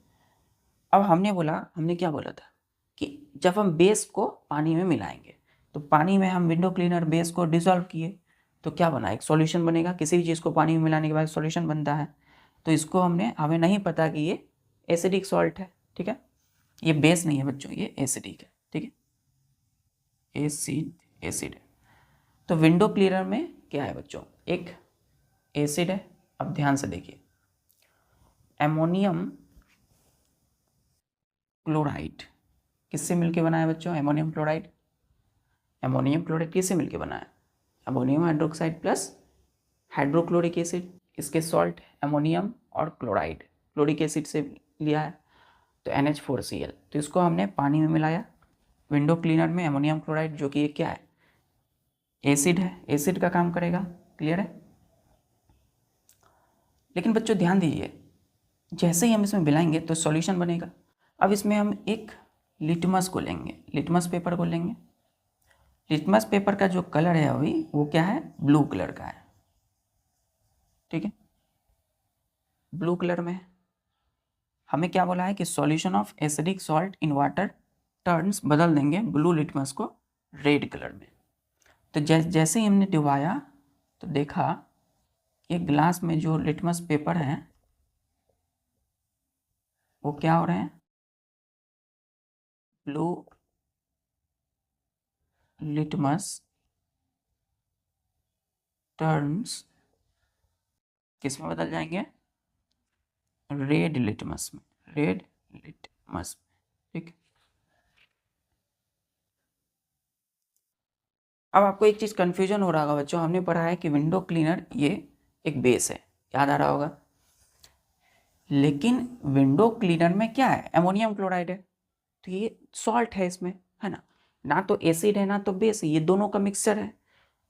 अब हमने बोला, हमने क्या बोला था कि जब हम बेस को पानी में मिलाएंगे तो पानी में हम विंडो क्लीनर बेस को डिसॉल्व किए तो क्या बना, एक सॉल्यूशन बनेगा। किसी भी चीज़ को पानी में मिलाने के बाद सॉल्यूशन बनता है। तो इसको हमने, हमें नहीं पता कि ये एसिडिक सॉल्ट है। ठीक है, ये बेस नहीं है बच्चों, ये एसिडिक है, ठीक है, एसिड है। तो विंडो क्लीनर में क्या है बच्चों, एक एसिड है। अब ध्यान से देखिए, एमोनियम क्लोराइड किससे मिलके बना है बच्चों, एमोनियम क्लोराइड किससे मिलके बना है, ammonium hydroxide plus hydrochloric acid, इसके सॉल्ट एमोनियम और क्लोराइड क्लोरिक एसिड से लिया है, तो NH4Cl। तो इसको हमने पानी में मिलाया विंडो क्लीनर में, एमोनियम क्लोराइड जो कि ये क्या है, एसिड है, एसिड का काम करेगा, क्लियर है। लेकिन बच्चों ध्यान दीजिए, जैसे ही हम इसमें मिलाएंगे तो सॉल्यूशन बनेगा। अब इसमें हम एक लिटमस को लेंगे, लिटमस पेपर को लेंगे। लिटमस पेपर का जो कलर है अभी वो क्या है, ब्लू कलर का है, ठीक है, ब्लू कलर में। हमें क्या बोला है कि solution of acidic salt in water turns, बदल देंगे ब्लू लिटमस को रेड कलर में। तो जैसे ही हमने डुबाया तो देखा कि ग्लास में जो लिटमस पेपर है वो क्या हो रहे हैं, ब्लू लिटमस टर्न्स किस में बदल जाएंगे, रेड लिटमस में, रेड लिटमस में, ठीक। अब आपको एक चीज़ कन्फ्यूजन हो रहा होगा बच्चों, हमने पढ़ा है कि विंडो क्लीनर ये एक बेस है, याद आ रहा होगा, लेकिन विंडो क्लीनर में क्या है, एमोनियम क्लोराइड है, तो ये सॉल्ट है इसमें, है ना, ना तो एसिड है ना तो बेस है, ये दोनों का मिक्सचर है।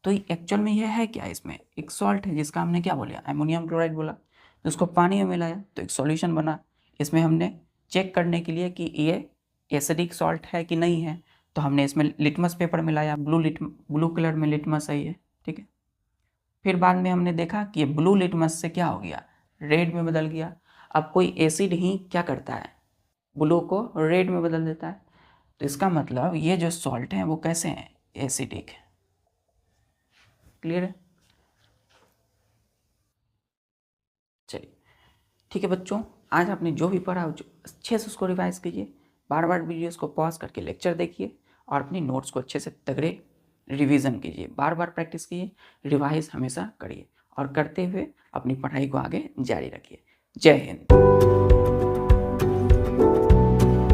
तो एक्चुअल में ये है क्या, इसमें एक सॉल्ट है जिसका हमने क्या बोला, एमोनियम क्लोराइड बोला, तो उसको पानी में मिलाया तो एक सॉल्यूशन बना। इसमें हमने चेक करने के लिए कि ये एसिडिक सॉल्ट है कि नहीं है, तो हमने इसमें लिटमस पेपर मिलाया, ब्लू कलर में लिटमस है ये, ठीक है। फिर बाद में हमने देखा कि ये ब्लू लिटमस से क्या हो गया, रेड में बदल गया। अब कोई एसिड ही क्या करता है, ब्लू को रेड में बदल देता है, तो इसका मतलब ये जो सॉल्ट हैं वो कैसे हैं, एसिडिक है, क्लियर है। चलिए ठीक है बच्चों, आज आपने जो भी पढ़ा अच्छे से उसको रिवाइज कीजिए, बार बार वीडियोस को पॉज करके लेक्चर देखिए और अपनी नोट्स को अच्छे से तगड़े रिवीजन कीजिए, बार बार प्रैक्टिस कीजिए, रिवाइज हमेशा करिए और करते हुए अपनी पढ़ाई को आगे जारी रखिए। जय हिंद।